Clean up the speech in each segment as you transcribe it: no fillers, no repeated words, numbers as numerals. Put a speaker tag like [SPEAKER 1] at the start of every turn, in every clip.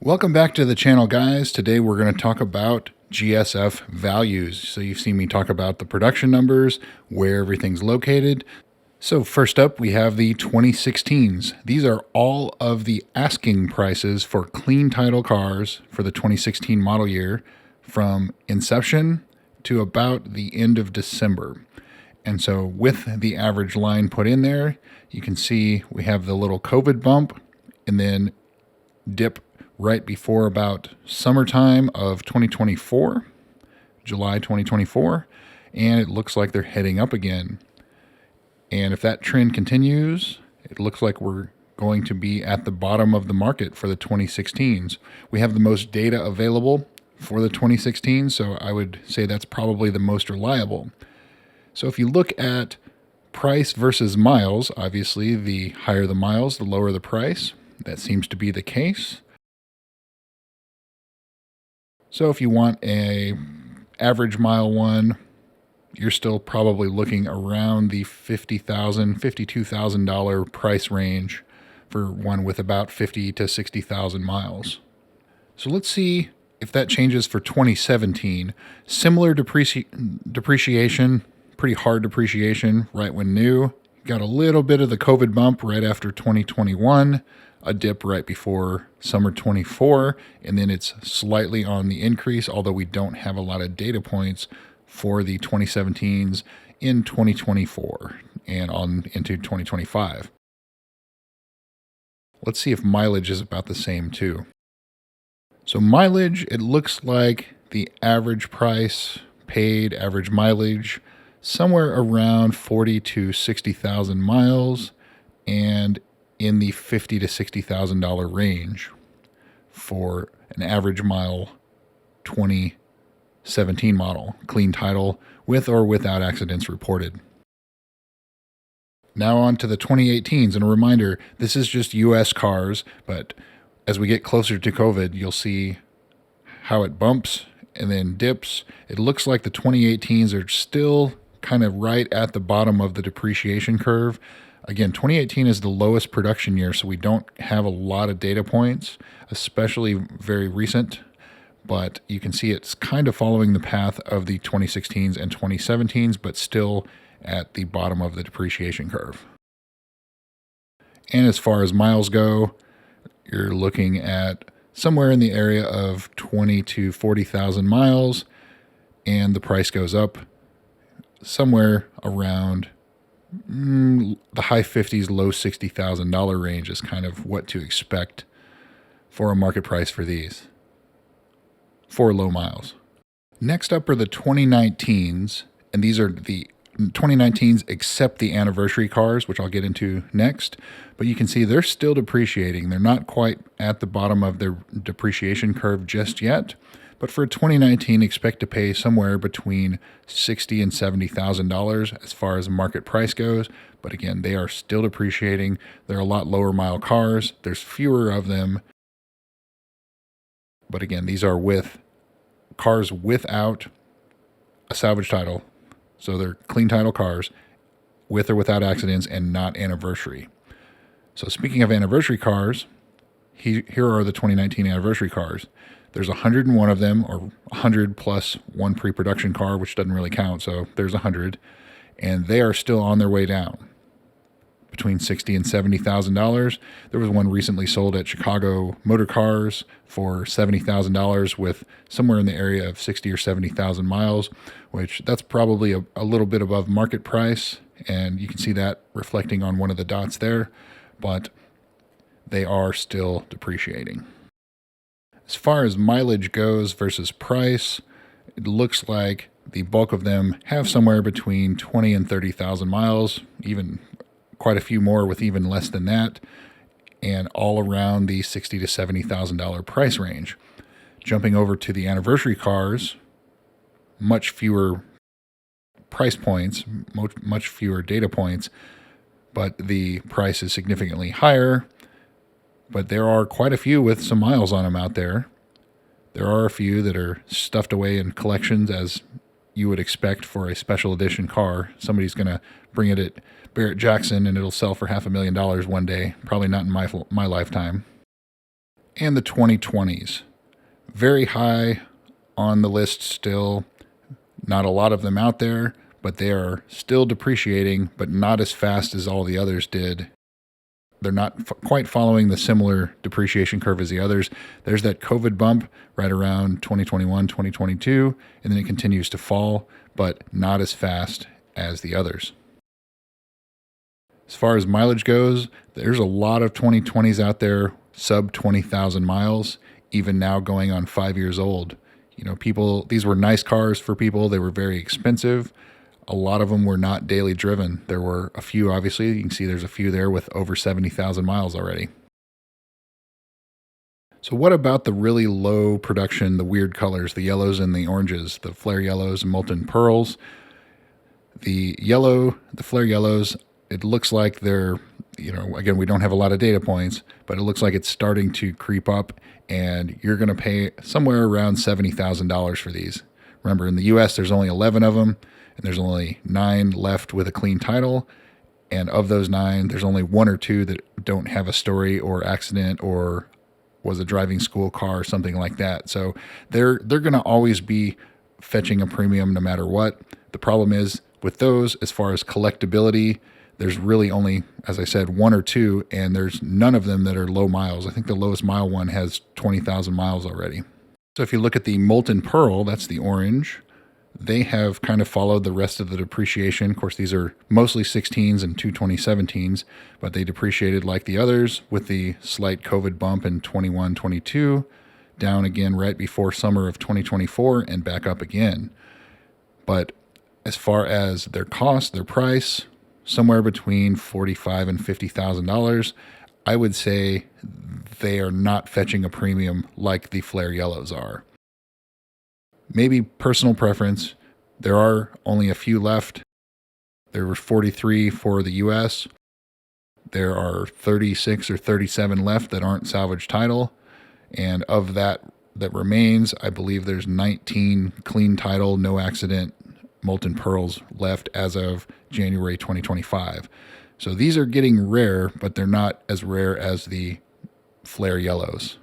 [SPEAKER 1] Welcome back to the channel, guys. Today we're going to talk about GS-F values. So you've seen me talk about the production numbers, where everything's located. So first up, we have the 2016s. These are all of the asking prices for clean title cars for the 2016 model year from inception to about the end of December. And so with the average line put in there, you can see we have the little COVID bump and then dip right before about summertime of 2024, July 2024, and it looks like they're heading up again. And if that trend continues, it looks like we're going to be at the bottom of the market for the 2016s. We have the most data available for the 2016s, so I would say that's probably the most reliable. So if you look at price versus miles, obviously the higher the miles, the lower the price. That seems to be the case. So if you want a average mile one, you're still probably looking around the $50,000, $52,000 price range for one with about 50 to 60,000 miles. So let's see if that changes for 2017. Similar depreciation, pretty hard depreciation right when new. Got a little bit of the COVID bump right after 2021, a dip right before summer 24, and then it's slightly on the increase, although we don't have a lot of data points for the 2017s in 2024 and on into 2025. Let's see if mileage is about the same too. So mileage, it looks like the average price paid, average mileage, somewhere around 40 to 60,000 miles and in the $50,000 to $60,000 range for an average mile 2017 model, clean title, with or without accidents reported. Now on to the 2018s, and a reminder, this is just US cars, but as we get closer to COVID, you'll see how it bumps and then dips. It looks like the 2018s are still kind of right at the bottom of the depreciation curve. Again, 2018 is the lowest production year, so we don't have a lot of data points, especially very recent, but you can see it's kind of following the path of the 2016s and 2017s, but still at the bottom of the depreciation curve. And as far as miles go, you're looking at somewhere in the area of 20 to 40,000 miles, and the price goes up somewhere around the high 50s, low $60,000 range is kind of what to expect for a market price for these for low miles. Next up are the 2019s, and these are the 2019s except the anniversary cars, which I'll get into next. But you can see they're still depreciating. They're not quite at the bottom of their depreciation curve just yet. But for 2019, expect to pay somewhere between $60,000 and $70,000 as far as market price goes. But again, they are still depreciating. They're a lot lower mile cars. There's fewer of them. But again, these are with cars without a salvage title. So they're clean title cars with or without accidents and not anniversary. So speaking of anniversary cars, here are the 2019 anniversary cars. There's 101 of them, or 100 plus one pre-production car, which doesn't really count, so there's 100. And they are still on their way down, between $60,000 and $70,000. There was one recently sold at Chicago Motor Cars for $70,000 with somewhere in the area of 60 or 70,000 miles, which that's probably a little bit above market price, and you can see that reflecting on one of the dots there, but they are still depreciating. As far as mileage goes versus price, it looks like the bulk of them have somewhere between 20 and 30,000 miles, even quite a few more with even less than that, and all around the $60,000 to $70,000 price range. Jumping over to the anniversary cars, much fewer price points, much fewer data points, but the price is significantly higher. But there are quite a few with some miles on them out there. There are a few that are stuffed away in collections, as you would expect for a special edition car. Somebody's going to bring it at Barrett-Jackson and it'll sell for $500,000 one day. Probably not in my lifetime. and the 2020s. Very high on the list still. Not a lot of them out there, but they are still depreciating, but not as fast as all the others did. They're not quite following the similar depreciation curve as the others. There's that COVID bump right around 2021, 2022, and then it continues to fall, but not as fast as the others. As far as mileage goes, there's a lot of 2020s out there, sub 20,000 miles, even now going on 5 years old. You know, these were nice cars for people. They were very expensive. A lot of them were not daily driven. There were a few, obviously. You can see there's a few there with over 70,000 miles already. So what about the really low production, the weird colors, the yellows and the oranges, the flare yellows and molten pearls? The flare yellows, it looks like they're, again, we don't have a lot of data points, but it looks like it's starting to creep up, and you're going to pay somewhere around $70,000 for these. Remember, in the US, there's only 11 of them, and there's only 9 left with a clean title. And of those 9, there's only 1 or 2 that don't have a story or accident or was a driving school car or something like that. So they're going to always be fetching a premium no matter what. The problem is with those, as far as collectability, there's really only, as I said, 1 or 2, and there's none of them that are low miles. I think the lowest mile one has 20,000 miles already. So if you look at the molten pearl, that's the orange, they have kind of followed the rest of the depreciation. Of course, these are mostly 16s and 2017s, but they depreciated like the others with the slight COVID bump in 21, 22, down again right before summer of 2024 and back up again. But as far as their cost, their price, somewhere between $45,000 and $50,000, I would say they are not fetching a premium like the flare yellows are. Maybe personal preference. There are only a few left. There were 43 for the US. There are 36 or 37 left that aren't salvage title. And of that remains, I believe there's 19 clean title, no accident molten pearls left as of January 2025. So these are getting rare, but they're not as rare as the flare yellows.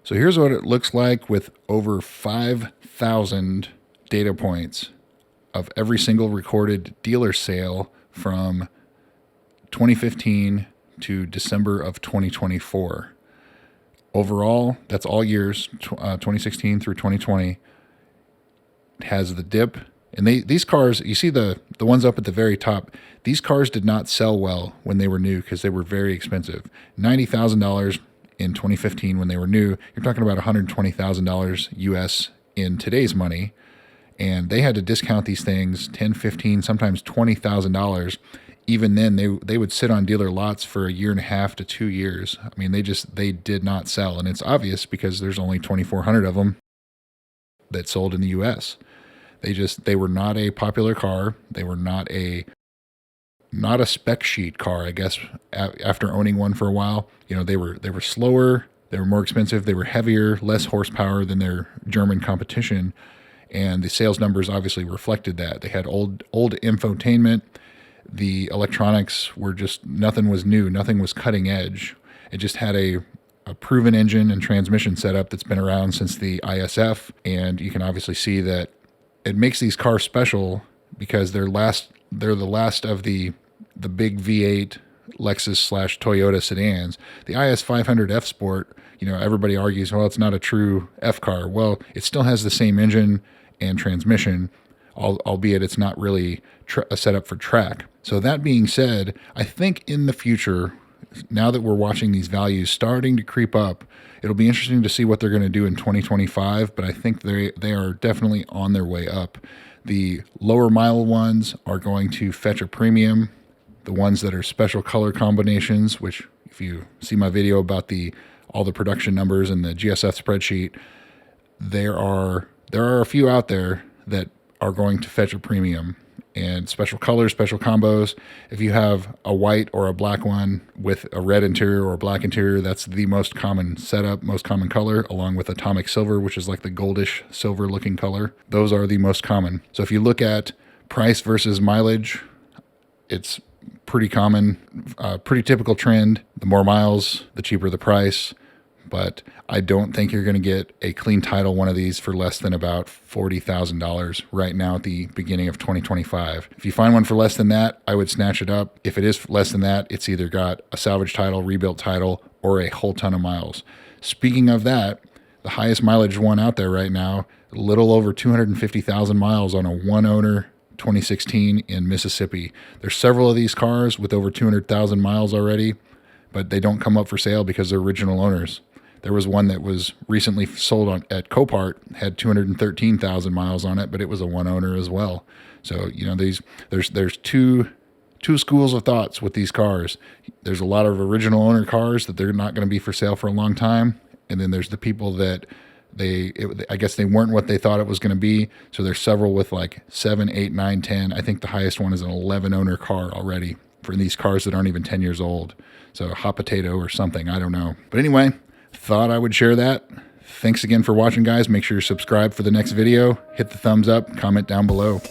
[SPEAKER 1] So here's what it looks like with over 5,000 data points of every single recorded dealer sale from 2015 to December of 2024. Overall, that's all years, 2016 through 2020. It has the dip. And these cars, you see the ones up at the very top, these cars did not sell well when they were new because they were very expensive. $90,000 in 2015 when they were new. You're talking about $120,000 US in today's money. And they had to discount these things $10, $15, sometimes $20,000. Even then, they would sit on dealer lots for a year and a half to 2 years. I mean, they did not sell. And it's obvious because there's only 2,400 of them that sold in the US. They were not a popular car. They were not a spec sheet car, I guess, after owning one for a while. They were slower, they were more expensive, they were heavier, less horsepower than their German competition, and the sales numbers obviously reflected that. They had old infotainment. The electronics were just, nothing was new, nothing was cutting edge. It just had a proven engine and transmission setup that's been around since the ISF, and you can obviously see that it makes these cars special because they're the last of the big V8 Lexus / Toyota sedans. The IS 500 F Sport, everybody argues, well, it's not a true F car. Well, it still has the same engine and transmission, albeit it's not really a setup for track. So that being said, I think in the future, now that we're watching these values starting to creep up, it'll be interesting to see what they're going to do in 2025, but I think they are definitely on their way up. The lower mile ones are going to fetch a premium. The ones that are special color combinations, which if you see my video about all the production numbers and the GS-F spreadsheet, there are a few out there that are going to fetch a premium. And special colors, special combos. If you have a white or a black one with a red interior or a black interior, that's the most common setup, most common color, along with atomic silver, which is like the goldish silver looking color. Those are the most common. So if you look at price versus mileage, it's pretty common, pretty typical trend. The more miles, the cheaper the price. but I don't think you're going to get a clean title one of these for less than about $40,000 right now at the beginning of 2025. If you find one for less than that, I would snatch it up. If it is less than that, it's either got a salvage title, rebuilt title, or a whole ton of miles. Speaking of that, the highest mileage one out there right now, a little over 250,000 miles on a one owner 2016 in Mississippi. There's several of these cars with over 200,000 miles already, but they don't come up for sale because they're original owners. There was one that was recently sold at Copart, had 213,000 miles on it, but it was a one owner as well. So, you know, there's two schools of thoughts with these cars. There's a lot of original owner cars that they're not going to be for sale for a long time. And then there's the people that I guess they weren't what they thought it was going to be. So there's several with like 7, 8, 9, 10. I think the highest one is an 11 owner car already for these cars that aren't even 10 years old. So a hot potato or something, I don't know. But anyway, thought I would share that. Thanks again for watching, guys. Make sure you're subscribed for the next video. Hit the thumbs up, comment down below.